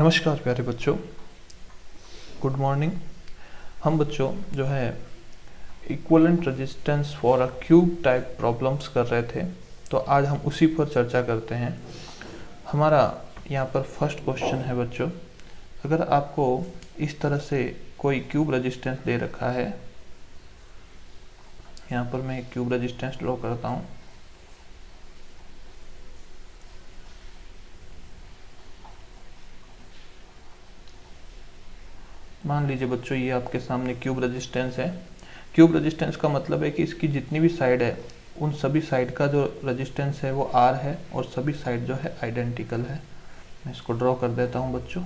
नमस्कार प्यारे बच्चों, गुड मॉर्निंग। हम बच्चों जो है equivalent resistance for a cube type problems कर रहे थे, तो आज हम उसी पर चर्चा करते हैं। हमारा यहाँ पर फर्स्ट क्वेश्चन है बच्चों, अगर आपको इस तरह से कोई क्यूब रेजिस्टेंस दे रखा है, यहाँ पर मैं एक क्यूब रेजिस्टेंस ड्रॉ करता हूँ। मान लीजिए बच्चों ये आपके सामने क्यूब रेजिस्टेंस है। क्यूब रेजिस्टेंस का मतलब है कि इसकी जितनी भी साइड है उन सभी साइड का जो रेजिस्टेंस है वो R है और सभी साइड जो है आइडेंटिकल है। मैं इसको ड्रॉ कर देता हूँ बच्चों।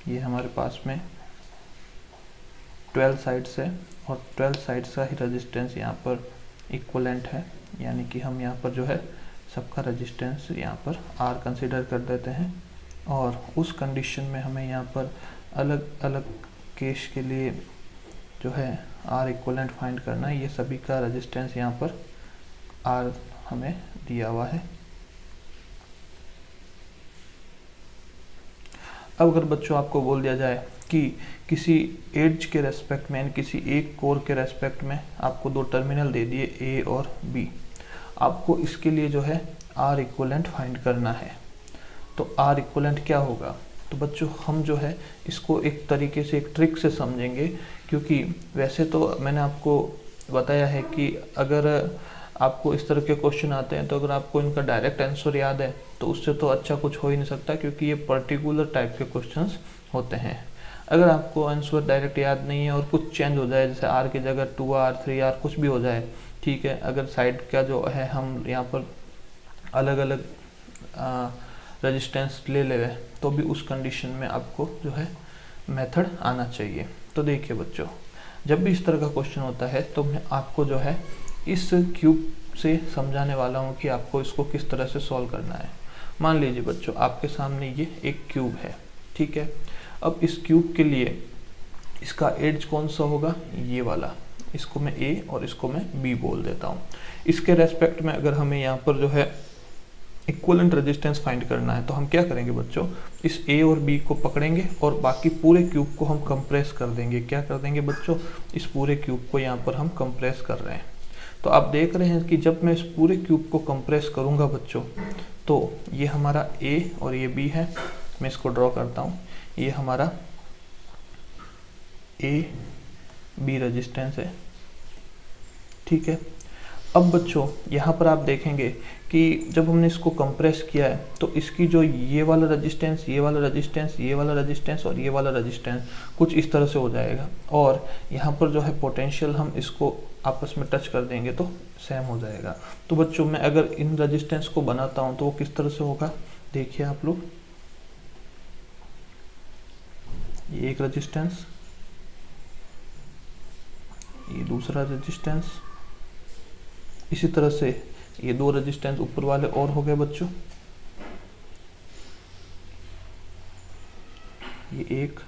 ये हमारे पास में 12 साइड्स है और 12 साइड्स का ही रेजिस्टेंस यहाँ पर इक्विवेलेंट है, यानी कि हम यहाँ पर जो है सबका रेजिस्टेंस यहाँ पर R कंसीडर कर देते हैं। और उस कंडीशन में हमें यहाँ पर अलग अलग केस के लिए जो है R इक्विवेलेंट फाइंड करना है। ये सभी का रेजिस्टेंस यहाँ पर R हमें दिया हुआ है। अब अगर बच्चों आपको बोल दिया जाए कि किसी एड्ज के रेस्पेक्ट में, किसी एक कोर के रेस्पेक्ट में आपको दो टर्मिनल दे दिए A और B, आपको इसके लिए जो है R इक्विवेलेंट फाइंड करना है। तो R इक्विवेलेंट क्या होगा? तो बच्चों हम जो है इसको एक तरीके से, एक ट्रिक से समझेंगे, क्योंकि वैसे तो मैंने आपको बताया है कि अगर आपको इस तरह के क्वेश्चन आते हैं तो अगर आपको इनका डायरेक्ट आंसर याद है तो उससे तो अच्छा कुछ हो ही नहीं सकता, क्योंकि ये पर्टिकुलर टाइप के क्वेश्चंस होते हैं। अगर आपको आंसर डायरेक्ट याद नहीं है और कुछ चेंज हो जाए, जैसे R की जगह 2R 3R कुछ भी हो जाए, ठीक है, अगर साइड का जो है हम यहाँ पर अलग अलग रेजिस्टेंस ले ले तो भी उस कंडीशन में आपको जो है मेथड आना चाहिए। तो देखिए बच्चों, जब भी इस तरह का क्वेश्चन होता है तो मैं आपको जो है इस क्यूब से समझाने वाला हूँ कि आपको इसको किस तरह से सॉल्व करना है। मान लीजिए बच्चों आपके सामने ये एक क्यूब है, ठीक है। अब इस क्यूब के लिए इसका एड्ज कौन सा होगा? ये वाला। इसको मैं A और इसको मैं B बोल देता हूँ। इसके रेस्पेक्ट में अगर हमें यहाँ पर जो है इक्विवेलेंट रेजिस्टेंस फाइंड करना है तो हम क्या करेंगे बच्चों, इस A और B को पकड़ेंगे और बाकी पूरे क्यूब को हम कंप्रेस कर देंगे। क्या कर देंगे बच्चों? इस पूरे क्यूब को यहाँ पर हम कंप्रेस कर रहे हैं। तो आप देख रहे हैं कि जब मैं इस पूरे क्यूब को कंप्रेस करूँगा बच्चों, तो ये हमारा A और ये B है। मैं इसको ड्रॉ करता हूँ। ये हमारा A B रेजिस्टेंस है, ठीक है। अब बच्चों यहाँ पर आप देखेंगे कि जब हमने इसको कंप्रेस किया है तो इसकी जो ये वाला रेजिस्टेंस, ये वाला रेजिस्टेंस, ये वाला रेजिस्टेंस और ये वाला रेजिस्टेंस कुछ इस तरह से हो जाएगा। और यहाँ पर जो है पोटेंशियल हम इसको आपस में टच कर देंगे तो सेम हो जाएगा। तो बच्चों मैं अगर इन रेजिस्टेंस को बनाता हूँ तो वो किस तरह से होगा, देखिए आप लोग। ये एक रेजिस्टेंस, ये दूसरा रेजिस्टेंस, इसी तरह से ये दो रेजिस्टेंस ऊपर वाले और हो गए बच्चों। ये एक,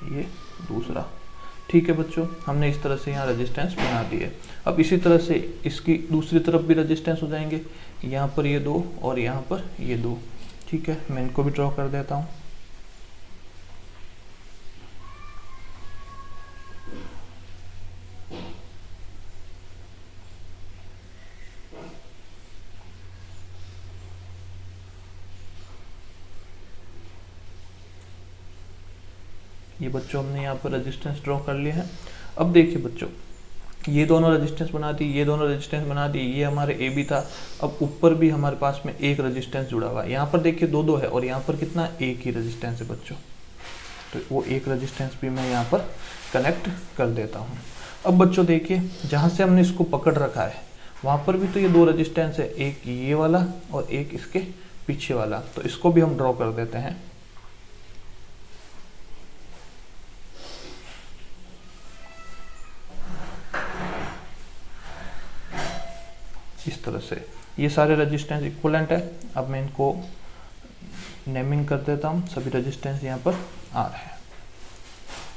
ये दूसरा, ठीक है बच्चों। हमने इस तरह से यहाँ रेजिस्टेंस बना दिए। अब इसी तरह से इसकी दूसरी तरफ भी रेजिस्टेंस हो जाएंगे। यहाँ पर ये दो और यहाँ पर ये दो, ठीक है। मैं इनको भी ड्रॉ कर देता हूँ। ये बच्चों हमने यहाँ पर रेजिस्टेंस ड्रॉ कर लिए हैं। अब देखिए बच्चों, ये दोनों रेजिस्टेंस बना दी, ये दोनों रेजिस्टेंस बना दी, ये हमारे ए बी था। अब ऊपर भी हमारे पास में एक रेजिस्टेंस जुड़ा हुआ है। यहाँ पर देखिए दो दो है और यहाँ पर कितना, एक ही रेजिस्टेंस है बच्चों। तो वो एक रेजिस्टेंस भी मैं यहाँ पर कनेक्ट कर देता हूँ। अब बच्चों देखिए, जहाँ से हमने इसको पकड़ रखा है वहाँ पर भी तो ये दो रेजिस्टेंस है, एक ये वाला और एक इसके पीछे वाला। तो इसको भी हम ड्रॉ कर देते हैं। इस तरह से ये सारे रेजिस्टेंस इक्विवेलेंट है। अब मैं इनको नेमिंग कर देता हूँ। सभी रेजिस्टेंस यहाँ पर आ रहे हैं।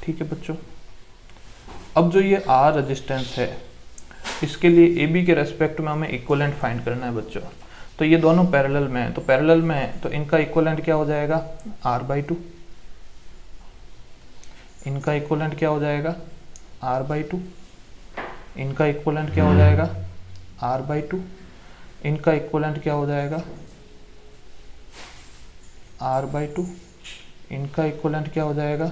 ठीक है बच्चों। अब जो ये R रेजिस्टेंस है, इसके लिए AB के रेस्पेक्ट में हमें इक्विवेलेंट फाइंड करना है बच्चों। तो ये दोनों पैरेलल में है, तो पैरेलल में है तो इनका इक्विवेलेंट क्या हो जाएगा, R/2। इनका इक्विवेलेंट क्या हो जाएगा, R/2। इनका इक्विवेलेंट क्या हो जाएगा, R/2। इनका इक्विवेलेंट क्या हो जाएगा, R/2। इनका इक्विवेलेंट क्या हो जाएगा,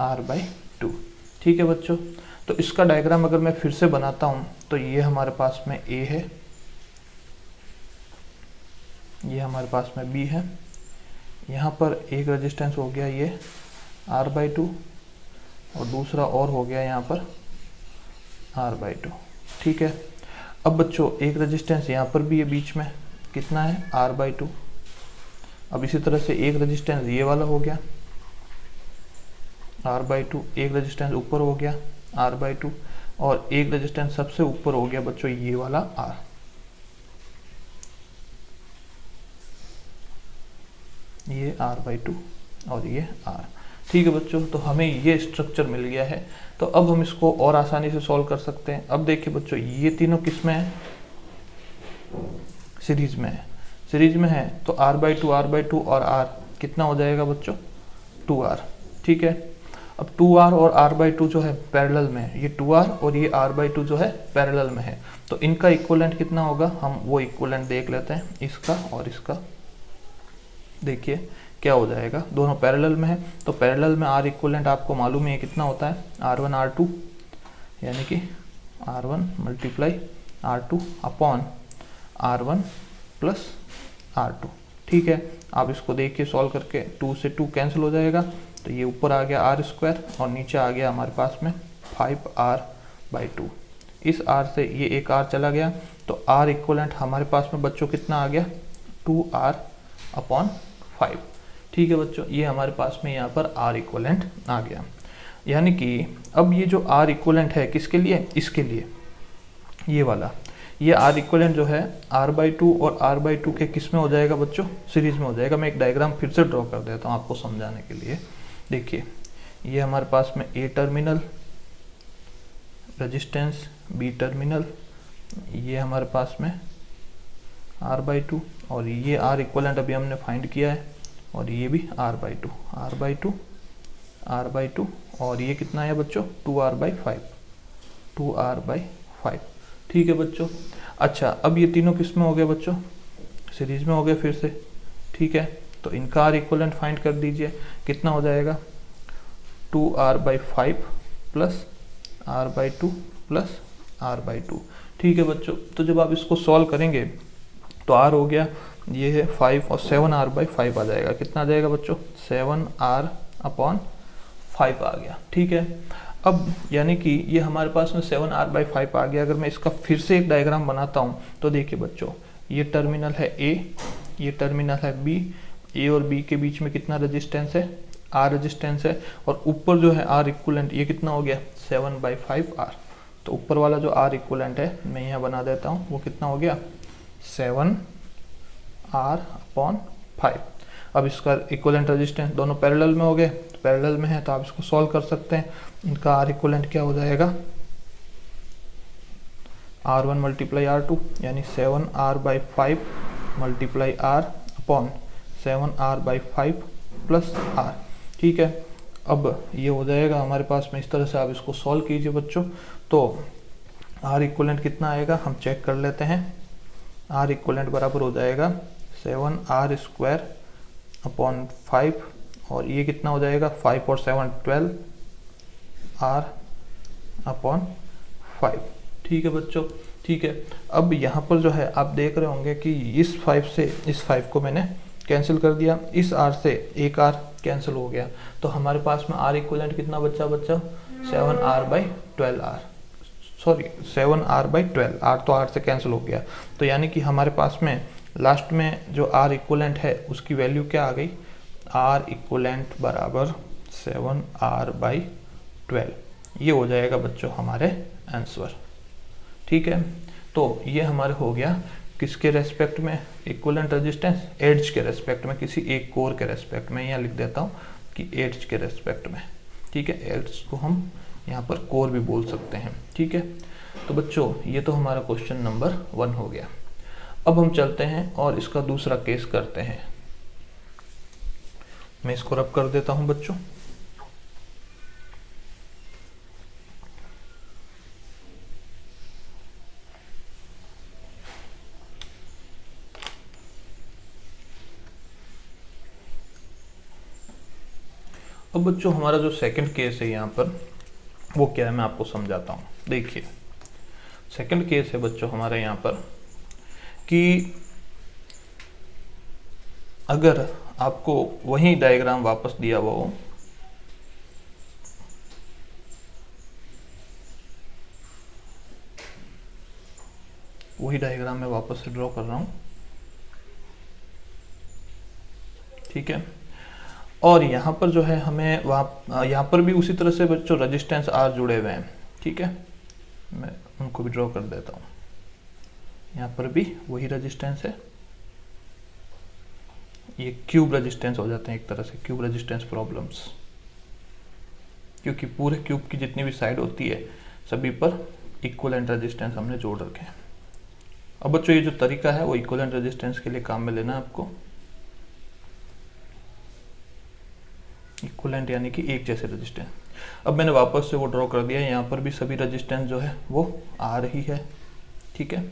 R/2। ठीक है बच्चों। तो इसका डायग्राम अगर मैं फिर से बनाता हूं तो ये हमारे पास में A है, ये हमारे पास में B है, यहाँ पर एक रेजिस्टेंस हो गया ये R/2 और दूसरा और हो गया यहाँ पर R/2। ठीक है। अब बच्चों एक रेजिस्टेंस यहाँ पर भी है बीच में, कितना है, R/2। अब इसी तरह से एक रेजिस्टेंस ये वाला हो गया R/2, एक रेजिस्टेंस ऊपर हो गया R/2 और एक रेजिस्टेंस सबसे ऊपर हो गया बच्चों ये वाला R। ये R/2 और ये R। ठीक है बच्चों, तो हमें ये स्ट्रक्चर मिल गया है। तो अब हम इसको और आसानी से सॉल्व कर सकते हैं। अब देखिए बच्चों, ये तीनों किस में है, सीरीज में है। सीरीज में है तो R/2 और R कितना हो जाएगा बच्चों, 2R। ठीक है। अब 2R और R/2 जो है पैरेलल में है, ये 2R और ये R/2 जो है पैरेलल में है, तो इनका इक्विवेलेंट कितना होगा, हम वो इक्विवेलेंट देख लेते हैं, इसका और इसका। देखिए क्या हो जाएगा, दोनों पैरेलल में है तो पैरेलल में R इक्विवेलेंट आपको मालूम है कितना होता है, R1 R2, यानी कि R1 × R2 upon R1 + R2। ठीक है। आप इसको देखिए सॉल्व करके, 2 से 2 कैंसिल हो जाएगा, तो ये ऊपर आ गया R² और नीचे आ गया हमारे पास में 5R/2। इस R से ये एक R चला गया, तो R इक्विवेलेंट हमारे पास में बच्चों कितना आ गया, 2R/5। ठीक है बच्चों, ये हमारे पास में यहाँ पर R इक्विवेलेंट आ गया। यानी कि अब ये जो R इक्विवेलेंट है किसके लिए, इसके लिए, ये वाला, ये R इक्विवेलेंट जो है R/2 और R/2 के किस में हो जाएगा बच्चों, सीरीज में हो जाएगा। मैं एक डायग्राम फिर से ड्रॉ कर देता हूँ आपको समझाने के लिए। देखिए ये हमारे पास में A terminal resistance, B terminal, ये हमारे पास में R/2 और ये R इक्विवेलेंट अभी हमने फाइंड किया है, और ये भी R/2 और ये कितना है बच्चों, 2R/5। ठीक है बच्चों। अच्छा, अब ये तीनों किस में हो गए बच्चों, सीरीज में हो गए फिर से। ठीक है, तो इनका R इक्विवेलेंट फाइंड कर दीजिए, कितना हो जाएगा, 2R/5 + R/2 + R/2। ठीक है बच्चों। तो जब आप इसको सॉल्व करेंगे तो R हो गया, ये है 5 और 7R/5 आ जाएगा, कितना आ जाएगा बच्चों, 7R/5 आ गया। ठीक है। अब यानी कि ये हमारे पास में 7R/5 आ गया। अगर मैं इसका फिर से एक डायग्राम बनाता हूँ तो देखिए बच्चों, ये टर्मिनल है A, ये टर्मिनल है B, A और B के बीच में कितना रेजिस्टेंस है, R रेजिस्टेंस है, और ऊपर जो है R इक्विवेलेंट ये कितना हो गया, 7/5R। तो ऊपर वाला जो R इक्विवेलेंट है मैं यहाँ बना देता हूँ, वो कितना हो गया, 7R/5। अब इसका इक्विवेलेंट रेजिस्टेंस दोनों पैरेलल में हो गए, तो पैरेलल में है तो आप इसको सॉल्व कर सकते हैं। इनका R इक्विवेलेंट क्या हो जाएगा, R1 × R2, यानी 7R/5 × R upon 7R/5 + R। ठीक है। अब ये हो जाएगा हमारे पास में, इस तरह से आप इसको सॉल्व कीजिए बच्चों। तो R इक्विवेलेंट कितना आएगा, हम चेक कर लेते हैं। R इक्विवेलेंट बराबर हो जाएगा 7R² अपॉन 5, और ये कितना हो जाएगा, 5 और 7 12R/5। ठीक है बच्चों। ठीक है। अब यहाँ पर जो है आप देख रहे होंगे कि इस 5 से इस 5 को मैंने कैंसिल कर दिया, इस R से एक R कैंसिल हो गया, तो हमारे पास में R इक्विवेलेंट कितना बच्चा 7R/12R, सॉरी 7R/12, R तो R से कैंसिल हो गया। तो यानी कि हमारे पास में लास्ट में जो R इक्विवेलेंट है उसकी वैल्यू क्या आ गई, R इक्विवेलेंट बराबर 7R/12। ये हो जाएगा बच्चों हमारे आंसर। ठीक है। तो ये हमारे हो गया किसके रेस्पेक्ट में, इक्विवेलेंट रेजिस्टेंस, एड्ज के रेस्पेक्ट में, किसी एक कोर के रेस्पेक्ट में, यहाँ लिख देता हूँ कि एड्ज के रेस्पेक्ट में। ठीक है, इसको हम यहाँ पर कोर भी बोल सकते हैं। ठीक है, तो बच्चों ये तो हमारा क्वेश्चन नंबर 1 हो गया। अब हम चलते हैं और इसका दूसरा केस करते हैं। मैं इसको रब कर देता हूं बच्चों। अब बच्चों हमारा जो सेकंड केस है यहाँ पर वो क्या है, मैं आपको समझाता हूँ। देखिए सेकंड केस है बच्चों हमारे यहाँ पर कि अगर आपको वही डायग्राम वापस दिया हुआ हो, वही डायग्राम मैं वापस से ड्रॉ कर रहा हूँ। ठीक है, और यहाँ पर जो है हमें वहाँ यहाँ पर भी उसी तरह से बच्चों रेजिस्टेंस आर जुड़े हुए हैं। ठीक है, मैं उनको भी ड्रॉ कर देता हूँ। यहाँ पर भी वही रेजिस्टेंस है, ये क्यूब रेजिस्टेंस हो जाते हैं एक तरह से, क्यूब रेजिस्टेंस प्रॉब्लम्स, क्योंकि पूरे क्यूब की जितनी भी साइड होती है सभी पर इक्विवेलेंट रेजिस्टेंस हमने जोड़ रखे हैं। अब बच्चों ये जो तरीका है वो इक्विवेलेंट रेजिस्टेंस के लिए काम में लेना है आपको। इक्विवेलेंट यानी कि एक जैसे रेजिस्टेंस। अब मैंने वापस से वो ड्रॉ कर दिया, यहाँ पर भी सभी रेजिस्टेंस जो है वो आ रही है। ठीक है,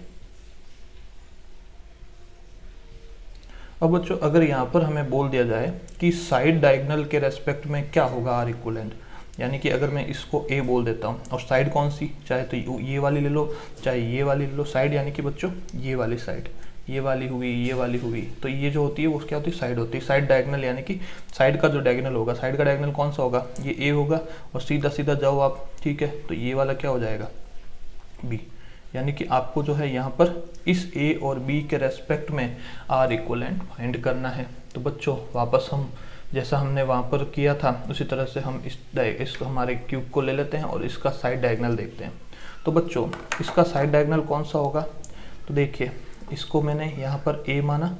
अब बच्चों अगर यहाँ पर हमें बोल दिया जाए कि साइड डायगोनल के रेस्पेक्ट में क्या होगा आर इक्विवेलेंट, यानी कि अगर मैं इसको ए बोल देता हूँ और साइड कौन सी, चाहे तो ये वाली ले लो चाहे ये वाली ले लो, साइड यानी कि बच्चों ये वाली साइड, ये वाली हुई, ये वाली हुई, तो ये जो होती है वो क्या होती है, साइड होती है। साइड डायगोनल यानी कि साइड का जो डायगोनल होगा, साइड का डायगोनल कौन सा होगा, ये ए होगा, और सीधा सीधा जाओ आप। ठीक है, तो ये वाला क्या हो जाएगा, बी, यानी कि आपको जो है यहाँ पर इस ए और बी के रेस्पेक्ट में आर इक्विवेलेंट फाइंड करना है। तो बच्चों वापस हम जैसा हमने वहाँ पर किया था उसी तरह से हम इस हमारे क्यूब को ले लेते हैं और इसका साइड डायगोनल देखते हैं। तो बच्चों इसका साइड डायगोनल कौन सा होगा, तो देखिए इसको मैंने यहाँ पर ए माना,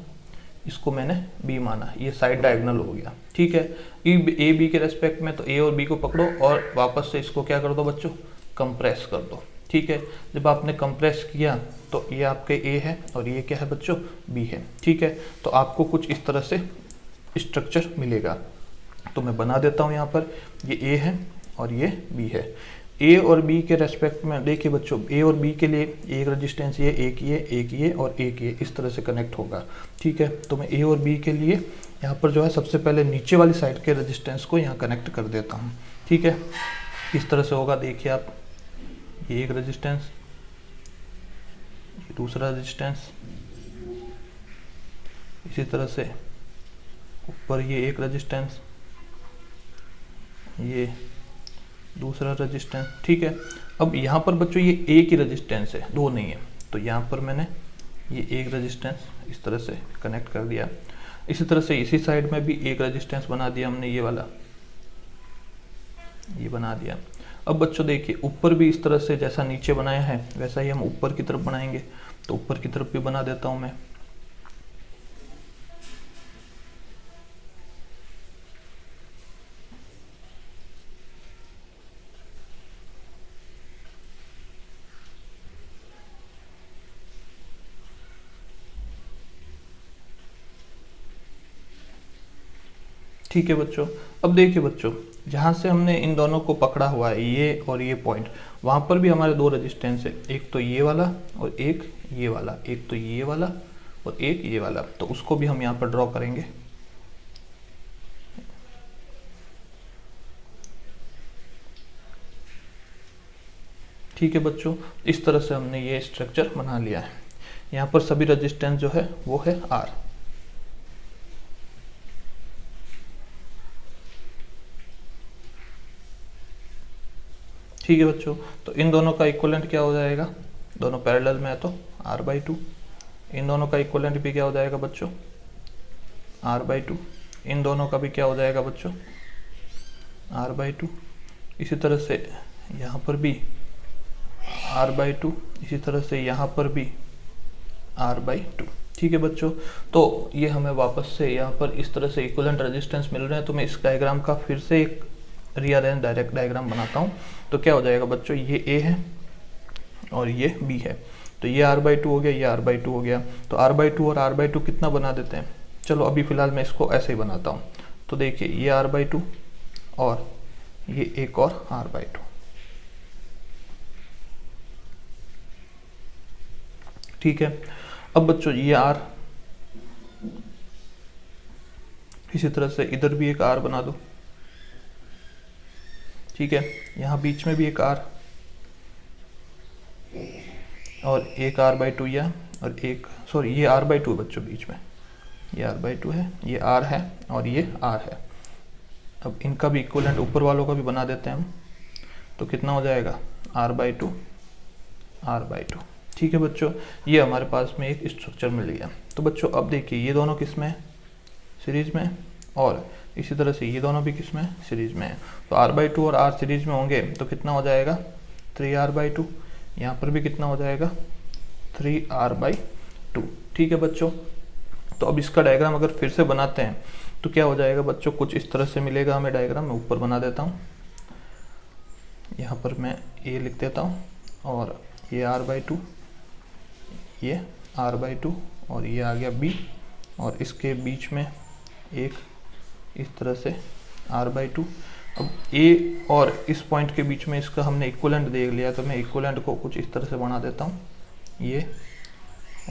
इसको मैंने बी माना, ये साइड डायगोनल हो गया। ठीक है, ए बी के रेस्पेक्ट में तो ए और बी को पकड़ो और वापस से इसको क्या कर दो बच्चों, कंप्रेस कर दो। ठीक है, जब आपने कंप्रेस किया तो ये आपके ए है और ये क्या है बच्चों, बी है। ठीक है, तो आपको कुछ इस तरह से स्ट्रक्चर मिलेगा। तो मैं बना देता हूँ यहाँ पर, ये ए है और ये बी है। ए और बी के रेस्पेक्ट में देखिए बच्चों, ए और बी के लिए एक रेजिस्टेंस ये, एक ये और एक ये, इस तरह से कनेक्ट होगा। ठीक है, तो मैं ए और बी के लिए यहाँ पर जो है सबसे पहले नीचे वाली साइड के रेजिस्टेंस को यहाँ कनेक्ट कर देता हूँ। ठीक है, किस तरह से होगा देखिए आप, ये एक रेजिस्टेंस, ये दूसरा रेजिस्टेंस, इसी तरह से ऊपर ये एक रेजिस्टेंस, ये दूसरा रेजिस्टेंस। ठीक है, अब यहाँ पर बच्चों ये एक ही रेजिस्टेंस है, दो नहीं है, तो यहाँ पर मैंने ये एक रेजिस्टेंस इस तरह से कनेक्ट कर दिया। इसी तरह से इसी साइड में भी एक रेजिस्टेंस बना दिया हमने, ये वाला, ये बना दिया। अब बच्चों देखिए ऊपर भी इस तरह से जैसा नीचे बनाया है वैसा ही हम ऊपर की तरफ बनाएंगे, तो ऊपर की तरफ भी बना देता हूं मैं। ठीक है बच्चों, अब देखिए बच्चों जहाँ से हमने इन दोनों को पकड़ा हुआ है, ये और ये पॉइंट, वहाँ पर भी हमारे दो रेजिस्टेंस है, एक तो ये वाला और एक ये वाला, एक तो ये वाला और एक ये वाला, तो उसको भी हम यहाँ पर ड्रॉ करेंगे। ठीक है बच्चों, इस तरह से हमने ये स्ट्रक्चर बना लिया है। यहाँ पर सभी रेजिस्टेंस जो है वो है आर। ठीक है बच्चों, तो इन दोनों का इक्विवेलेंट क्या हो जाएगा, दोनों पैरेलल में है तो r/2, इन दोनों का इक्विवेलेंट भी क्या हो जाएगा बच्चों, r/2, इन दोनों का भी क्या हो जाएगा बच्चों, r/2। इसी तरह से यहाँ पर भी r/2, इसी तरह से यहाँ पर भी r/2। ठीक है बच्चों, तो ये हमें वापस से यहाँ पर इस तरह से इक्विवेलेंट रेजिस्टेंस मिल रहे हैं। तो मैं इस डायग्राम का फिर से एक रीअरेंज डायरेक्ट डायग्राम बनाता हूँ तो क्या हो जाएगा बच्चों, ये ए है और ये बी है, तो ये r/2 हो गया, ये r/2 हो गया। तो r/2 और r/2 कितना बना देते हैं, चलो अभी फ़िलहाल मैं इसको ऐसे ही बनाता हूँ। तो देखिए ये r/2 और ये एक और r/2, ठीक है। अब बच्चों ये r, इसी तरह से इधर भी एक r बना दो, ठीक है। यहाँ बीच में भी एक r और एक r/2 यह, और एक सॉरी ये r/2 बच्चों बीच में, ये r/2 है, ये r है और ये r है। अब इनका भी इक्वलेंट ऊपर वालों का भी बना देते हैं हम, तो कितना हो जाएगा r/2 r/2, ठीक है बच्चों। ये हमारे पास में एक स्ट्रक्चर मिल गया। तो बच्चों अब देखिए ये दोनों किस में है, सीरीज में, और इसी तरह से ये दोनों भी किस में है, सीरीज में है। तो r/2 और r सीरीज में होंगे तो कितना हो जाएगा 3r/2, यहाँ पर भी कितना हो जाएगा 3r/2, ठीक है बच्चों। तो अब इसका डायग्राम अगर फिर से बनाते हैं तो क्या हो जाएगा बच्चों, कुछ इस तरह से मिलेगा हमें डायग्राम। मैं ऊपर बना देता हूँ, यहाँ पर मैं a लिख देता हूँ और ये r/2, ये r/2 और ये आ गया b, और इसके बीच में एक इस तरह से r/2। अब a और इस पॉइंट के बीच में इसका हमने इक्वलेंट देख लिया, तो मैं इक्वलेंट को कुछ इस तरह से बना देता हूँ, ये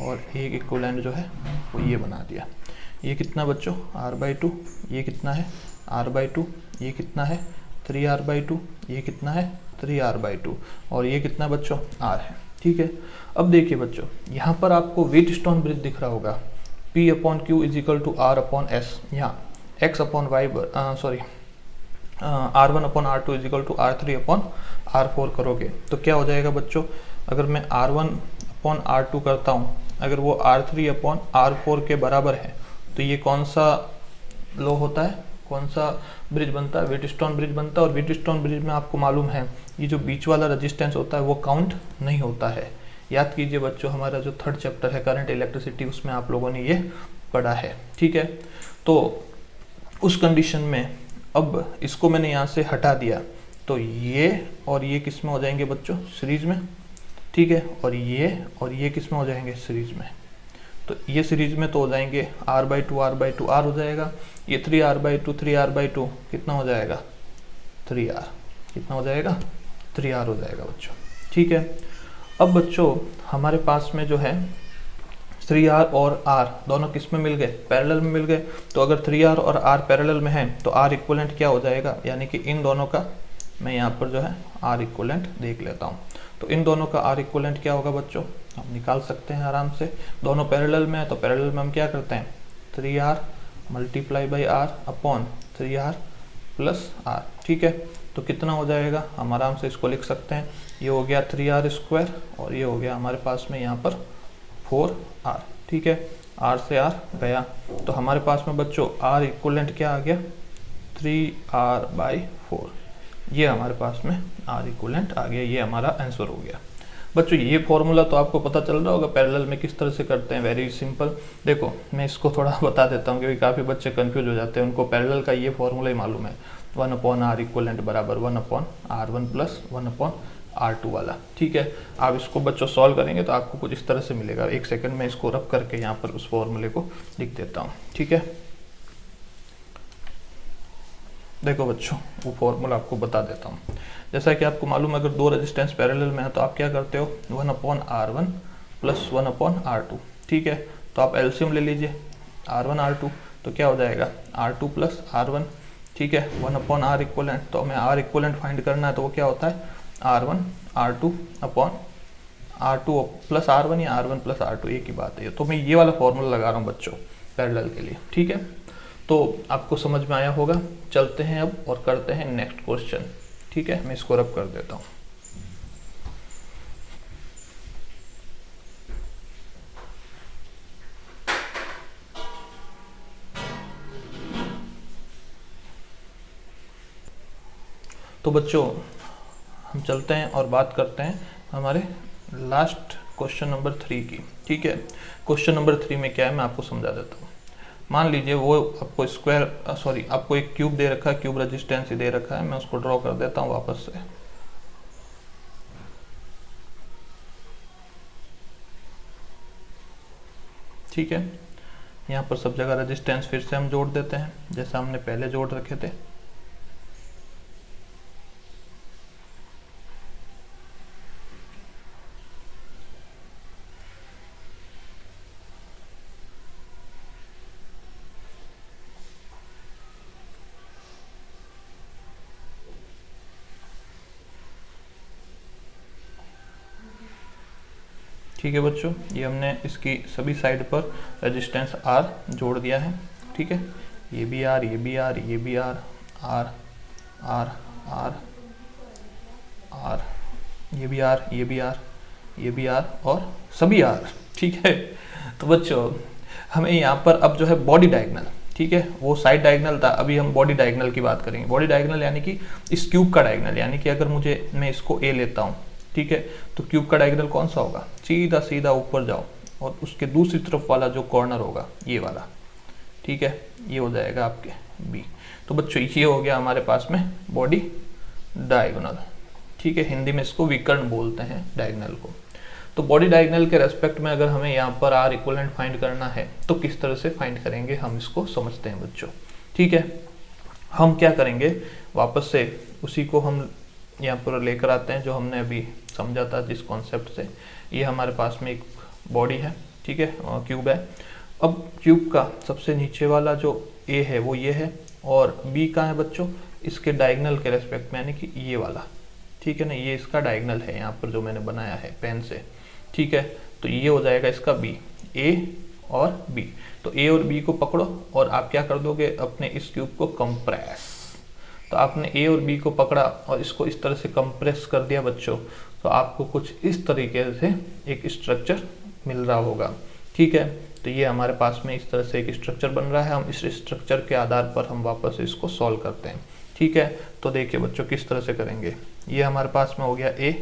और एक इक्वलेंट जो है वो ये बना दिया। ये कितना बच्चों r/2, ये कितना है r/2, ये कितना है 3r/2, ये कितना है 3r/2, और ये कितना बच्चों r है, ठीक है। अब देखिए बच्चों यहाँ पर आपको व्हीटस्टोन ब्रिज दिख रहा होगा, P/Q = R/S, यहाँ x/y सॉरी r1/r2 = r3/r4 करोगे तो क्या हो जाएगा बच्चों, अगर मैं r1/r2 करता हूँ, अगर वो r3/r4 के बराबर है तो ये कौन सा लॉ होता है, कौन सा ब्रिज बनता है, व्हीटस्टोन ब्रिज बनता है। और व्हीटस्टोन ब्रिज में आपको मालूम है ये जो बीच वाला रेजिस्टेंस होता है वो काउंट नहीं होता है। याद कीजिए बच्चों, हमारा जो 3rd चैप्टर है करंट इलेक्ट्रिसिटी, उसमें आप लोगों ने ये पढ़ा है, ठीक है। तो उस कंडीशन में अब इसको मैंने यहाँ से हटा दिया तो ये और ये किस में हो जाएंगे बच्चों, सीरीज में, ठीक है। और ये किस में हो जाएंगे, सीरीज में। तो ये सीरीज में तो हो जाएंगे r/2 r/2 r हो जाएगा, ये 3r/2 कितना हो जाएगा 3r, कितना हो जाएगा 3r हो जाएगा बच्चों, ठीक है। अब बच्चों हमारे पास में जो है 3r और r दोनों किस में मिल गए, पैरेलल में मिल गए। तो अगर 3r और r पैरेलल में है तो r इक्वलेंट क्या हो जाएगा, यानी कि इन दोनों का मैं यहाँ पर जो है r इक्वलेंट देख लेता हूँ। तो इन दोनों का r इक्वलेंट क्या होगा बच्चों, हम निकाल सकते हैं आराम से। दोनों पैरेलल में है तो पैरेलल में हम क्या करते हैं 3r × r upon 3r + r, ठीक है। तो कितना हो जाएगा, हम आराम से इसको लिख सकते हैं, ये हो गया 3r² और ये हो गया हमारे पास में यहाँ पर 4r, ठीक है। r से r गया तो हमारे पास में बच्चों r इक्वलेंट क्या आ गया 3r/4, ये हमारे पास में r इक्वलेंट आ गया, ये हमारा आंसर हो गया। बच्चों ये फॉर्मूला तो आपको पता चल रहा होगा पैरेलल में किस तरह से करते हैं, वेरी सिंपल। देखो मैं इसको थोड़ा बता देता हूँ क्योंकि काफ़ी बच्चे कंफ्यूज हो जाते हैं, उनको पैरेलल का ये फॉर्मूला ही मालूम है, 1/r इक्वलेंट बराबर 1/r1 + 1/r2 वाला, ठीक है। आप इसको बच्चों सॉल्व करेंगे तो आपको कुछ इस तरह से मिलेगा। एक सेकंड में इसको रब करके यहाँ पर उस फॉर्मूले को लिख देता हूँ, ठीक है। देखो बच्चों वो फॉर्मूला आपको बता देता हूँ। जैसा कि आपको मालूम है अगर दो रेजिस्टेंस पैरेलल में है तो आप क्या करते हो 1/r1 + 1/r2, ठीक है। तो आप एलसीएम ले लीजिए r1 r2, तो क्या हो जाएगा r2 + r1, ठीक है। 1/r इक्वलेंट, तो हमें r इक्वलेंट फाइंड करना है तो वो क्या होता है r1 r2 upon r2 + r1 या r1 + r2, एक ही बात है। तो मैं ये वाला फॉर्मूला लगा रहा हूँ बच्चों पैरेलल के लिए, ठीक है। तो आपको समझ में आया होगा। चलते हैं अब और करते हैं नेक्स्ट क्वेश्चन, ठीक है। मैं इसको रब कर देता हूँ। तो बच्चों हम चलते हैं और बात करते हैं हमारे लास्ट क्वेश्चन नंबर 3 की, ठीक है। क्वेश्चन नंबर 3 में क्या है मैं आपको समझा देता हूँ। मान लीजिए वो आपको आपको एक क्यूब दे रखा है, क्यूब रेजिस्टेंस ही दे रखा है, मैं उसको ड्रॉ कर देता हूँ वापस से। ठीक है, यहाँ पर सब जगह रेजिस्टेंस फिर से हम जोड़ देते हैं जैसा हमने पहले जोड़ रखे थे। ठीक है बच्चों, ये हमने इसकी सभी साइड पर रेजिस्टेंस R जोड़ दिया है। ठीक है, ये भी R, ये भी R, ये भी R, R, R, R, R, ये भी R, ये भी R, ये भी R और सभी R। ठीक है, तो बच्चों हमें यहाँ पर अब जो है बॉडी डायगोनल, ठीक है, वो साइड डायगोनल था, अभी हम बॉडी डायगोनल की बात करेंगे। बॉडी डायगोनल यानी कि इस क्यूब का डायगोनल, यानी कि अगर मैं इसको A लेता हूँ, ठीक है, तो क्यूब का डायगोनल कौन सा होगा, सीधा सीधा ऊपर जाओ और उसके दूसरी तरफ वाला जो कॉर्नर होगा ये वाला, ठीक है, ये हो जाएगा आपके B। तो बच्चों ये हो गया हमारे पास में बॉडी डायगोनल। ठीक है, हिंदी में इसको विकर्ण बोलते हैं डायगोनल को। तो बॉडी डायगोनल के रेस्पेक्ट में अगर हमें यहाँ पर R इक्विवेलेंट फाइंड करना है तो किस तरह से फाइंड करेंगे हम इसको समझते हैं बच्चों। ठीक है, हम क्या करेंगे, वापस से उसी को हम यहाँ पर लेकर आते हैं जो हमने अभी समझा था जिस कॉन्सेप्ट से। ये हमारे पास में एक बॉडी है, ठीक है, क्यूब है। अब क्यूब का सबसे नीचे वाला जो A है वो ये है और B कहाँ है बच्चों, इसके डायगोनल के रेस्पेक्ट में, यानी कि ये वाला, ठीक है ना, ये इसका डायगोनल है यहाँ पर जो मैंने बनाया है पेन से। ठीक है, तो ये हो जाएगा इसका B, A और B। तो A और B को पकड़ो और आप क्या कर दोगे, अपने इस क्यूब को कंप्रेस। तो आपने A और B को पकड़ा और इसको इस तरह से कंप्रेस कर दिया बच्चों, तो आपको कुछ इस तरीके से एक स्ट्रक्चर मिल रहा होगा। ठीक है, तो ये हमारे पास में इस तरह से एक स्ट्रक्चर बन रहा है। हम इस स्ट्रक्चर के आधार पर हम वापस इसको सॉल्व करते हैं। ठीक है, तो देखिए बच्चों किस तरह से करेंगे। ये हमारे पास में हो गया A,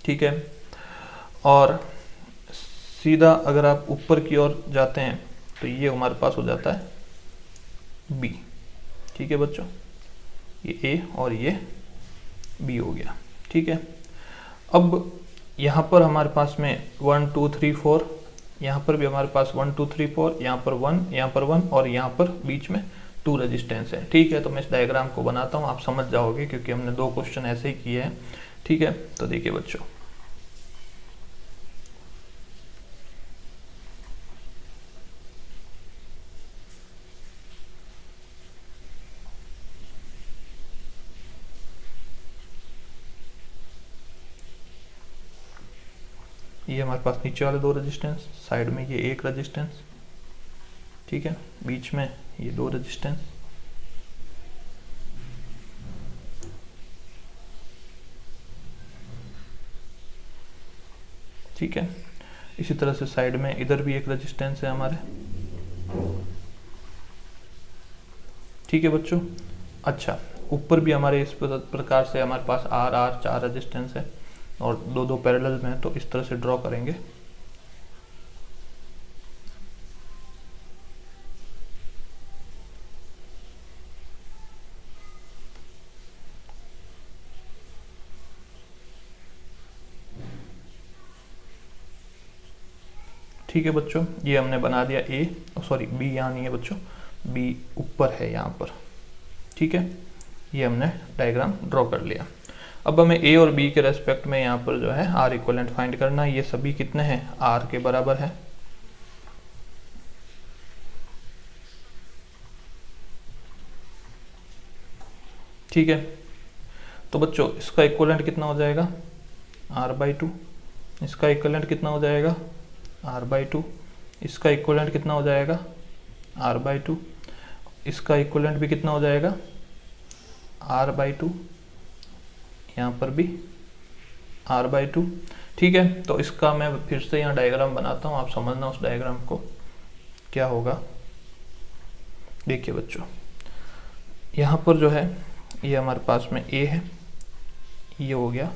ठीक है, और सीधा अगर आप ऊपर की ओर जाते हैं तो ये हमारे पास हो जाता है B। ठीक है बच्चों, ये A और ये B हो गया। ठीक है, अब यहाँ पर हमारे पास में 1 2 3 4, यहाँ पर भी हमारे पास 1 2 3 4, यहाँ पर 1, यहाँ पर 1 और यहाँ पर बीच में 2 रेजिस्टेंस है। ठीक है, तो मैं इस डायग्राम को बनाता हूँ, आप समझ जाओगे क्योंकि हमने 2 क्वेश्चन ऐसे ही किए हैं। ठीक है, तो देखिए बच्चों, ये हमारे पास नीचे वाले 2 रेजिस्टेंस, साइड में ये 1 रेजिस्टेंस, ठीक है, बीच में ये 2 रेजिस्टेंस, ठीक है। इसी तरह से साइड में इधर भी 1 रेजिस्टेंस है हमारे। ठीक है बच्चों, अच्छा, ऊपर भी हमारे इस प्रकार से हमारे पास R 4 रेजिस्टेंस है और 2 2 पैरेलल में है, तो इस तरह से ड्रॉ करेंगे। ठीक है बच्चों, ये हमने बना दिया B यहाँ नहीं है बच्चों, B ऊपर है यहाँ पर। ठीक है, ये हमने डायग्राम ड्रॉ कर लिया। अब हमें A और B के रेस्पेक्ट में यहाँ पर जो है R इक्विवेलेंट फाइंड करना है। ये सभी कितने हैं, R के बराबर है। ठीक है, तो बच्चों इसका इक्विवेलेंट कितना हो जाएगा, R/2। इसका इक्विवेलेंट कितना हो जाएगा, R/2। इसका इक्विवेलेंट कितना हो जाएगा, R/2। इसका इक्विवेलेंट भी कितना हो जाएगा, R/2। यहाँ पर भी R/2। ठीक है, तो इसका मैं फिर से यहाँ डायग्राम बनाता हूँ, आप समझना उस डायग्राम को क्या होगा। देखिए बच्चों, यहाँ पर जो है ये हमारे पास में A है, ये हो गया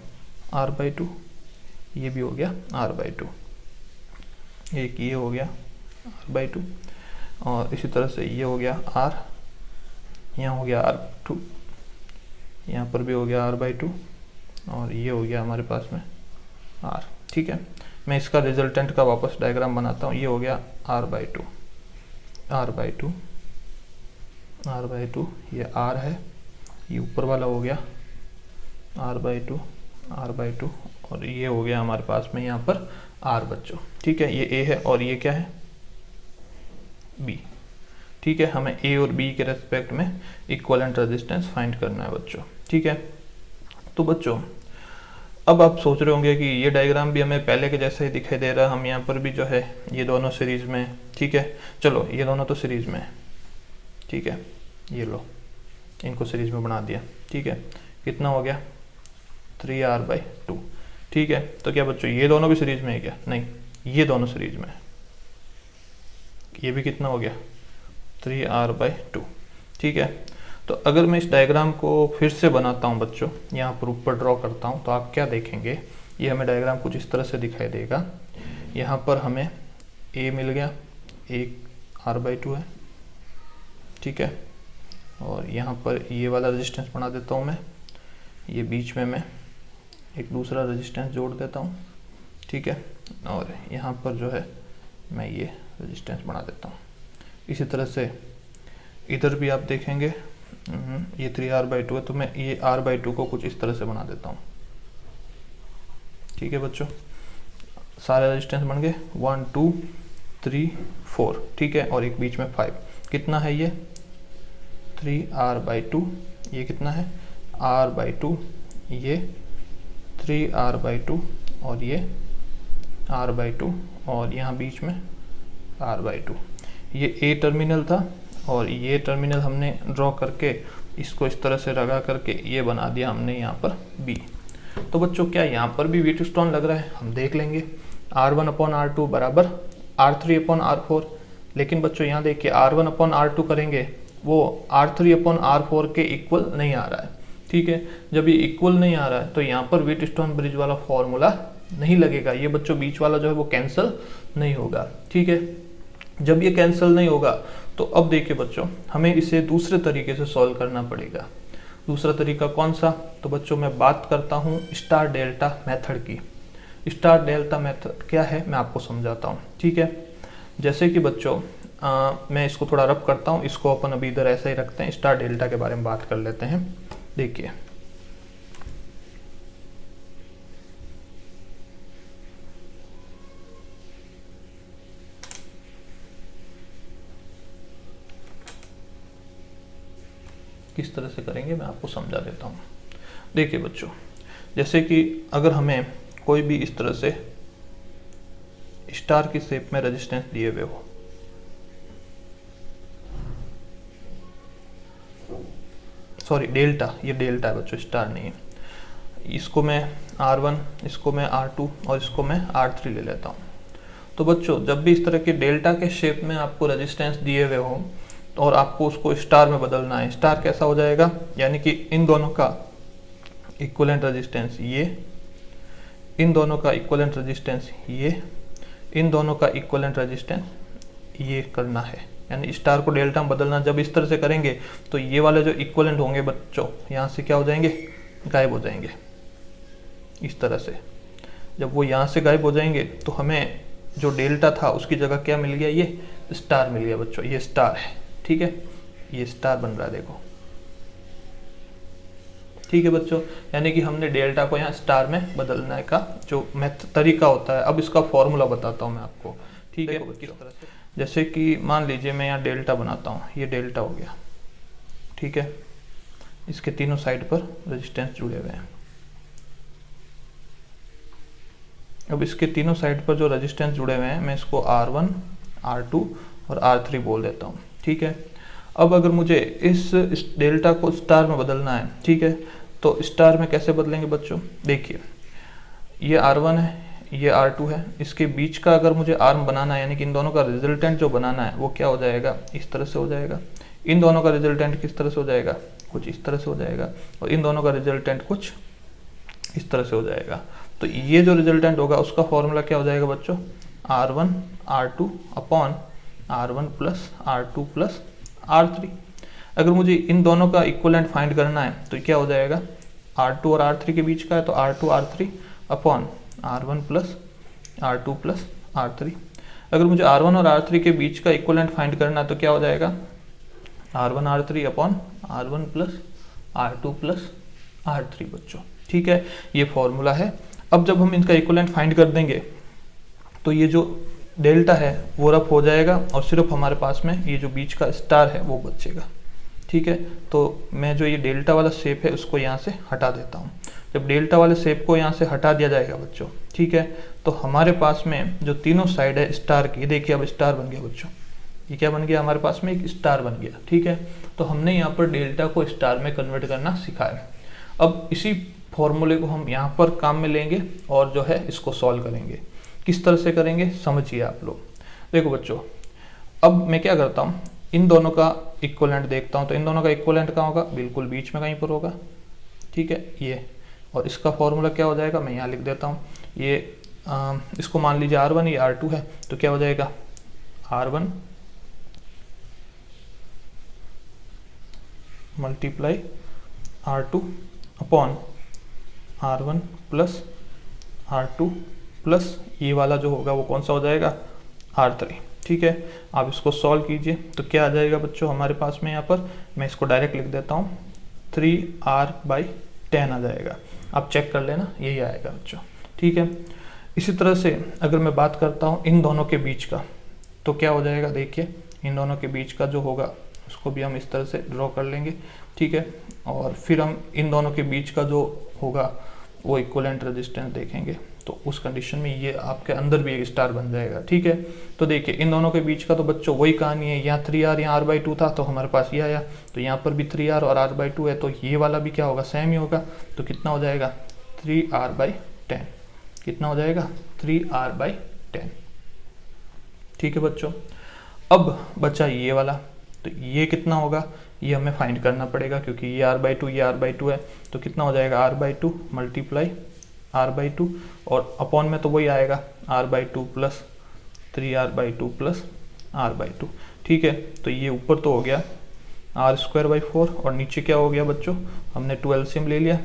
R/2, ये भी हो गया R/2, एक ये हो गया R/2। और इसी तरह से ये हो गया R, यहाँ हो गया R2, यहाँ पर भी हो गया R/2 और ये हो गया हमारे पास में R। ठीक है, मैं इसका रिजल्टेंट का वापस डायग्राम बनाता हूँ। ये हो गया R/2, R/2, R/2, ये R है, ये ऊपर वाला हो गया R/2, R/2 और ये हो गया हमारे पास में यहाँ पर R बच्चों। ठीक है, ये A है और ये क्या है B। ठीक है, हमें A और B के रेस्पेक्ट में इक्विवेलेंट रेजिस्टेंस फाइंड करना है बच्चों। ठीक है, तो बच्चों अब आप सोच रहे होंगे कि ये डायग्राम भी हमें पहले के जैसे ही दिखाई दे रहा है, हम यहाँ पर भी जो है ये दोनों सीरीज में। ठीक है, चलो ये दोनों तो सीरीज में है। ठीक है, ये लो इनको सीरीज में बना दिया। ठीक है, कितना हो गया 3R/2। ठीक है, तो क्या बच्चों ये दोनों भी सीरीज में है क्या? नहीं, ये दोनों सीरीज में है। ये भी कितना हो गया 3R/2। ठीक है, तो अगर मैं इस डायग्राम को फिर से बनाता हूँ बच्चों, यहाँ पर ऊपर ड्रॉ करता हूँ, तो आप क्या देखेंगे, ये हमें डायग्राम कुछ इस तरह से दिखाई देगा। यहाँ पर हमें A मिल गया, एक R/2 है। ठीक है, और यहाँ पर ये वाला रेजिस्टेंस बना देता हूँ मैं, ये बीच में मैं एक दूसरा रेजिस्टेंस जोड़ देता हूँ। ठीक है, और यहाँ पर जो है मैं ये रेजिस्टेंस बना देता हूँ। इसी तरह से इधर भी आप देखेंगे, ये 3R/2 है, तो मैं ये R/2 को कुछ इस तरह से बना देता हूँ। ठीक है बच्चों, सारे रेजिस्टेंस बन गए 1 2 3 4। ठीक है, और एक बीच में 5। कितना है ये 3R/2, ये कितना है R/2, ये 3R/2 और ये R/2 और यहाँ बीच में R/2। ये A टर्मिनल था और ये टर्मिनल हमने ड्रॉ करके इसको इस तरह से लगा करके ये बना दिया हमने यहाँ पर B। तो बच्चों क्या यहाँ पर भी व्हीटस्टोन लग रहा है? हम देख लेंगे। R1/R2 बराबर R3/R4। लेकिन बच्चों यहाँ देखिए R1/R2 करेंगे वो R3/R4 के इक्वल नहीं आ रहा है। ठीक है, जब ये इक्वल नहीं आ रहा है तो यहाँ पर व्हीटस्टोन ब्रिज वाला फॉर्मूला नहीं लगेगा। ये बच्चों बीच वाला जो है वो कैंसिल नहीं होगा। ठीक है, जब ये कैंसिल नहीं होगा तो अब देखिए बच्चों हमें इसे दूसरे तरीके से सॉल्व करना पड़ेगा। दूसरा तरीका कौन सा? तो बच्चों मैं बात करता हूँ स्टार डेल्टा मेथड की। स्टार डेल्टा मेथड क्या है मैं आपको समझाता हूँ। ठीक है, जैसे कि बच्चों मैं इसको थोड़ा रब करता हूँ, इसको अपन अभी इधर ऐसे ही रखते हैं, स्टार डेल्टा के बारे में बात कर लेते हैं। देखिए किस तरह से करेंगे मैं आपको समझा देता हूँ। देखिए बच्चों, जैसे कि अगर हमें कोई भी इस तरह से स्टार की शेप में रेजिस्टेंस दिए हुए हो, सॉरी डेल्टा, ये डेल्टा है बच्चों, स्टार नहीं है। इसको मैं R1, इसको मैं R2 और इसको मैं R3 ले लेता हूँ। तो बच्चों जब भी इस तरह के डेल्टा के शेप में आपको रेजिस्टेंस दिए हुए हो और आपको उसको स्टार में बदलना है, स्टार कैसा हो जाएगा, यानी कि इन दोनों का इक्विवेलेंट रेजिस्टेंस ये, इन दोनों का इक्विवेलेंट रेजिस्टेंस ये, इन दोनों का इक्विवेलेंट रेजिस्टेंस ये करना है। यानी स्टार को डेल्टा में बदलना जब इस तरह से करेंगे तो ये वाले जो इक्विवेलेंट होंगे बच्चों यहाँ से क्या हो जाएंगे, गायब हो जाएंगे। इस तरह से जब वो यहाँ से गायब हो जाएंगे तो हमें जो डेल्टा था उसकी जगह क्या मिल गया, ये स्टार मिल गया बच्चों। ये स्टार है, ठीक है, ये स्टार बन रहा है देखो। ठीक है बच्चों, यानी कि हमने डेल्टा को यहाँ स्टार में बदलने का जो तरीका होता है। अब इसका फॉर्मूला बताता हूँ मैं आपको। ठीक है, किस तरह से, जैसे कि मान लीजिए मैं यहाँ डेल्टा बनाता हूँ, ये डेल्टा हो गया। ठीक है, इसके तीनों साइड पर रेजिस्टेंस जुड़े हुए हैं। अब इसके तीनों साइड पर जो रेजिस्टेंस जुड़े हुए हैं मैं इसको R1, R2 और R3 बोल देता हूँ। ठीक है, अब अगर मुझे इस डेल्टा को स्टार में बदलना है, ठीक है, तो स्टार में कैसे बदलेंगे बच्चों? देखिए ये R1 है, ये R2 है, इसके बीच का अगर मुझे आर्म बनाना है, यानी कि इन दोनों का रिजल्टेंट जो बनाना है वो क्या हो जाएगा, इस तरह से हो जाएगा। इन दोनों का रिजल्टेंट किस तरह से हो जाएगा, कुछ इस तरह से हो जाएगा, और इन दोनों का रिजल्टेंट कुछ इस तरह से हो जाएगा। तो ये जो रिजल्टेंट होगा उसका फॉर्मूला क्या हो जाएगा बच्चों, R1 R2 upon R1 plus R2 plus R3। अगर मुझे इन दोनों का इक्वलेंट फाइंड करना है तो क्या हो जाएगा, R2 और R3 के बीच का है तो R2 R3 upon R1 plus R2 plus R3। अगर मुझे R1 और R3 के बीच का इक्वलेंट फाइंड करना है तो क्या हो जाएगा, R1 R3 upon R1 plus R2 plus R3 बच्चों। ठीक है, ये फॉर्मूला है। अब जब हम इनका इक्वलेंट फाइंड कर देंगे तो ये जो डेल्टा है वो रफ हो जाएगा और सिर्फ हमारे पास में ये जो बीच का स्टार है वो बचेगा। ठीक है, तो मैं जो ये डेल्टा वाला शेप है उसको यहाँ से हटा देता हूँ। जब डेल्टा वाले शेप को यहाँ से हटा दिया जाएगा बच्चों, ठीक है, तो हमारे पास में जो तीनों साइड है स्टार की, देखिए अब स्टार बन गया बच्चों। ये क्या बन गया, हमारे पास में एक स्टार बन गया। ठीक है, तो हमने यहाँ पर डेल्टा को स्टार में कन्वर्ट करना सीखा है। अब इसी फॉर्मूले को हम यहाँ पर काम में लेंगे और जो है इसको सॉल्व करेंगे। किस तरह से करेंगे समझिए आप लोग। देखो बच्चों, अब मैं क्या करता हूँ, इन दोनों का इक्वलेंट देखता हूँ। तो इन दोनों का इक्वलेंट कहाँ होगा, बिल्कुल बीच में कहीं पर होगा। ठीक है, ये और इसका फॉर्मूला क्या हो जाएगा, मैं यहाँ लिख देता हूँ। ये इसको मान लीजिए R1, ये R2 है, तो क्या हो जाएगा R1 multiply R2 upon R1 plus R2 plus ये वाला जो होगा वो कौन सा हो जाएगा, R3। ठीक है, आप इसको सॉल्व कीजिए तो क्या आ जाएगा बच्चों हमारे पास में, यहाँ पर मैं इसको डायरेक्ट लिख देता हूँ, 3R/10 आ जाएगा। आप चेक कर लेना, यही आएगा बच्चों। ठीक है, इसी तरह से अगर मैं बात करता हूँ इन दोनों के बीच का, तो क्या हो जाएगा, देखिए इन दोनों के बीच का जो होगा उसको भी हम इस तरह से ड्रॉ कर लेंगे। ठीक है, और फिर हम इन दोनों के बीच का जो होगा वो इक्विवेलेंट रेजिस्टेंस देखेंगे, तो उस कंडीशन में ये आपके अंदर भी एक स्टार बन जाएगा। ठीक है, तो देखिए इन दोनों के बीच का तो बच्चों वही कहानी है, यहाँ 3R यहाँ R/2 था तो हमारे पास ये आया, तो यहाँ पर भी 3R और R/2 है, तो ये वाला भी क्या होगा, सेम ही होगा। तो कितना हो जाएगा 3R/10, कितना हो जाएगा 3R/10। ठीक है बच्चों, अब बचा ये वाला, तो ये कितना होगा, ये हमें फाइंड करना पड़ेगा क्योंकि ये R/2 ये R/2 है, तो कितना हो जाएगा R/2 मल्टीप्लाई R/2 और अपॉन में तो वही आएगा R/2 plus 3R/2 plus R/2। ठीक है, तो ये ऊपर तो हो गया R²/4 और नीचे क्या हो गया बच्चों, हमने 2 एलसीएम ले लिया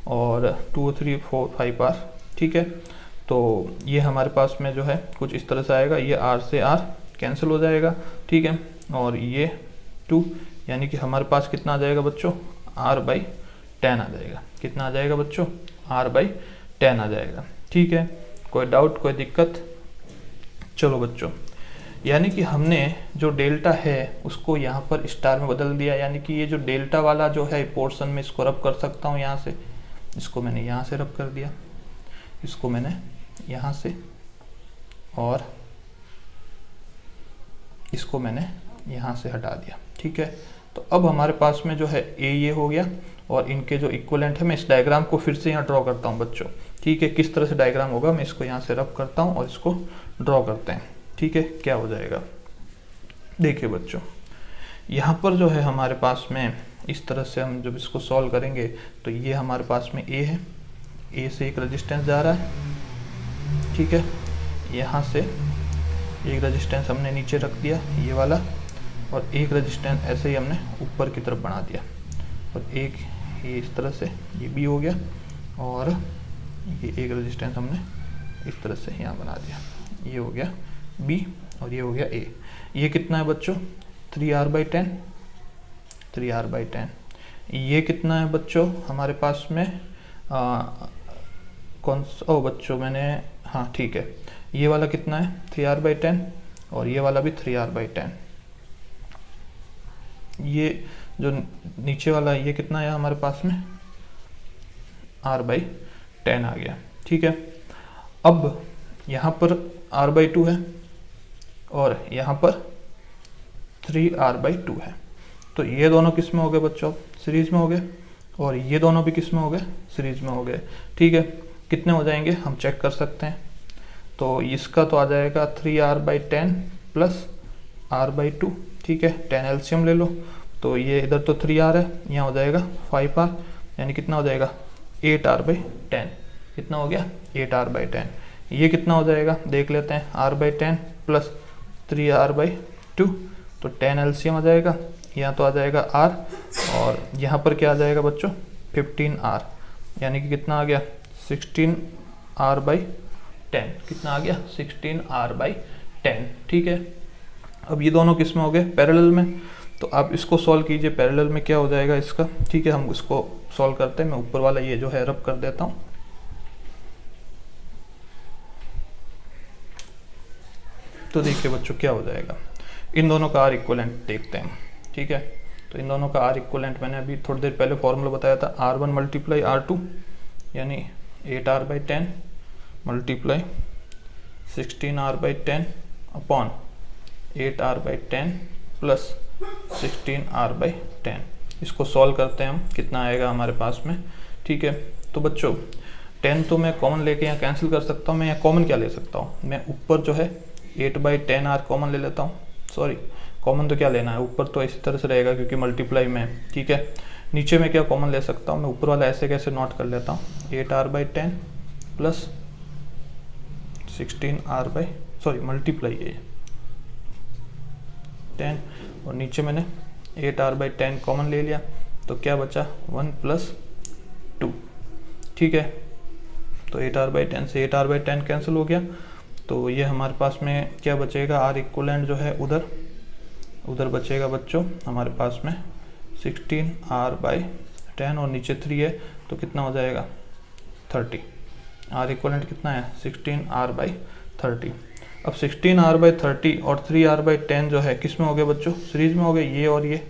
और 2 3 4 5R। ठीक है, तो ये हमारे पास में जो है कुछ इस तरह से आएगा, ये R से R कैंसिल हो जाएगा। ठीक है, और ये 2 यानी कि हमारे पास कितना आ जाएगा बच्चों, R/10 आ जाएगा। कितना आ जाएगा बच्चों, R/10 आ जाएगा। ठीक है, कोई डाउट कोई दिक्कत। चलो बच्चों, यानी कि हमने जो डेल्टा है उसको यहाँ पर स्टार में बदल दिया, यानी कि ये जो डेल्टा वाला जो है पोर्शन में इसको रब कर सकता हूँ यहाँ से, इसको मैंने यहाँ से रब कर दिया, इसको मैंने यहाँ से, और इसको मैंने यहाँ से हटा दिया। ठीक है, तो अब हमारे पास में जो है ये हो गया और इनके जो इक्विवेलेंट है, मैं इस डायग्राम को फिर से यहाँ ड्रॉ करता हूँ बच्चों। ठीक है, किस तरह से डायग्राम होगा, मैं इसको यहाँ से रब करता हूँ और इसको ड्रॉ करते हैं। ठीक है, क्या हो जाएगा, देखिए बच्चों, यहाँ पर जो है हमारे पास में इस तरह से हम जब इसको सॉल्व करेंगे तो ये हमारे पास में ए है, ए से एक रेजिस्टेंस जा रहा है। ठीक है, यहाँ से एक रेजिस्टेंस हमने नीचे रख दिया ये वाला, और एक रेजिस्टेंस ऐसे ही हमने ऊपर की तरफ बना दिया, और एक ये इस तरह से ये बी हो गया, और ये एक रेजिस्टेंस हमने इस तरह से यहाँ बना दिया, ये हो गया बी और ये हो गया ए। ये कितना है बच्चों, 3R/10, 3R/10। ये कितना है बच्चों हमारे पास में, कौन सा, ओ बच्चों मैंने, हाँ ठीक है, ये वाला कितना है 3R/10 और ये वाला भी 3R/10। ये जो नीचे वाला है ये कितना है हमारे पास में, R/10 आ गया। ठीक है, अब यहाँ पर R/2 है और यहाँ पर 3R/2 है, तो ये दोनों किस में हो गए बच्चों, सीरीज में हो गए, और ये दोनों भी किस में हो गए, सीरीज में हो गए। ठीक है, कितने हो जाएंगे हम चेक कर सकते हैं, तो इसका तो आ जाएगा 3R/10 प्लस R/2। ठीक है, 10 एलसीएम ले लो, तो ये इधर तो 3R है, यहाँ हो जाएगा 5R, यानी कितना हो जाएगा 8R/10। कितना हो गया 8R/10। ये कितना हो जाएगा देख लेते हैं, R/10 प्लस 3R/2 2, तो 10 एलसीएम आ जाएगा, यहाँ तो आ जाएगा r, और यहाँ पर क्या आ जाएगा बच्चों 15r, यानी कि कितना आ गया 16r/10, कितना आ गया 16r/10। ठीक है, अब ये दोनों किस में हो गए पैरेलल में, तो आप इसको सॉल्व कीजिए पैरेलल में क्या हो जाएगा इसका। ठीक है, हम इसको सॉल्व करते हैं, मैं ऊपर वाला ये जो है रब कर देता हूँ। तो देखिए बच्चों क्या हो जाएगा, इन दोनों का आर इक्वलेंट देखते हैं। ठीक है, तो इन दोनों का आर इक्वलेंट मैंने अभी थोड़ी देर पहले फॉर्मूला बताया था, R1 × R2 यानी 8r/10 multiply 16r/10 upon 8r/10 plus 16r/10। इसको सॉल्व करते हैं हम, कितना आएगा हमारे पास में। ठीक है, तो बच्चों 10 तो मैं कॉमन लेके यहाँ कैंसिल कर सकता हूँ। मैं यहाँ कॉमन क्या ले सकता हूँ, मैं ऊपर जो है 8/10r कॉमन ले लेता हूँ। सॉरी, कॉमन तो क्या लेना है, ऊपर तो इसी तरह से रहेगा क्योंकि मल्टीप्लाई में। ठीक है, नीचे में क्या कॉमन ले सकता हूँ, मैं ऊपर वाला ऐसे कैसे नोट कर लेता हूँ, 8r/10 प्लस 16r/ मल्टीप्लाई 10, और नीचे मैंने 8r/10 कॉमन ले लिया, तो क्या बचा 1 + 2। ठीक है, तो 8r/10 से 8r/10 कैंसिल हो गया, तो ये हमारे पास में क्या बचेगा, आर इक्वलेंट जो है उधर बचेगा बच्चों हमारे पास में 16r/10, और नीचे 3 है तो कितना हो जाएगा 30। आर इक्वलेंट कितना है 16r/30। अब 16r/30 और 3r/10 जो है किस में हो गए बच्चों, सीरीज में हो गए, ये और ये।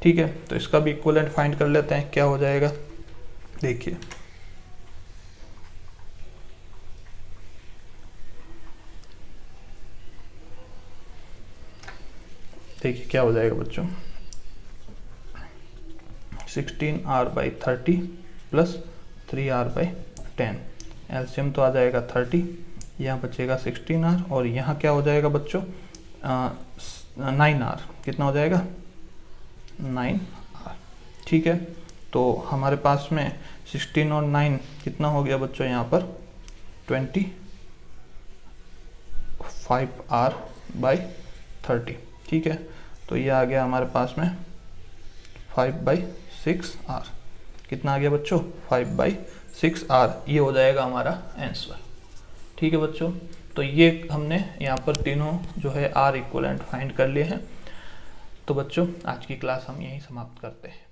ठीक है, तो इसका भी इक्वलेंट फाइंड कर लेते हैं, क्या हो जाएगा देखिए। देखिए क्या हो जाएगा बच्चों, 16r/30 प्लस 3r/10, एलसीएम तो आ जाएगा 30, यहाँ बचेगा 16r, और यहाँ क्या हो जाएगा बच्चों 9r, कितना हो जाएगा 9r। ठीक है, तो हमारे पास में 16 और 9 कितना हो गया बच्चों, यहाँ पर 25r/30। ठीक है, तो ये आ गया हमारे पास में 5/6r, कितना आ गया बच्चों 5/6r, ये हो जाएगा हमारा आंसर। ठीक है बच्चों, तो ये हमने यहाँ पर तीनों जो है आर इक्वलेंट फाइंड कर लिए हैं। तो बच्चों आज की क्लास हम यहीं समाप्त करते हैं।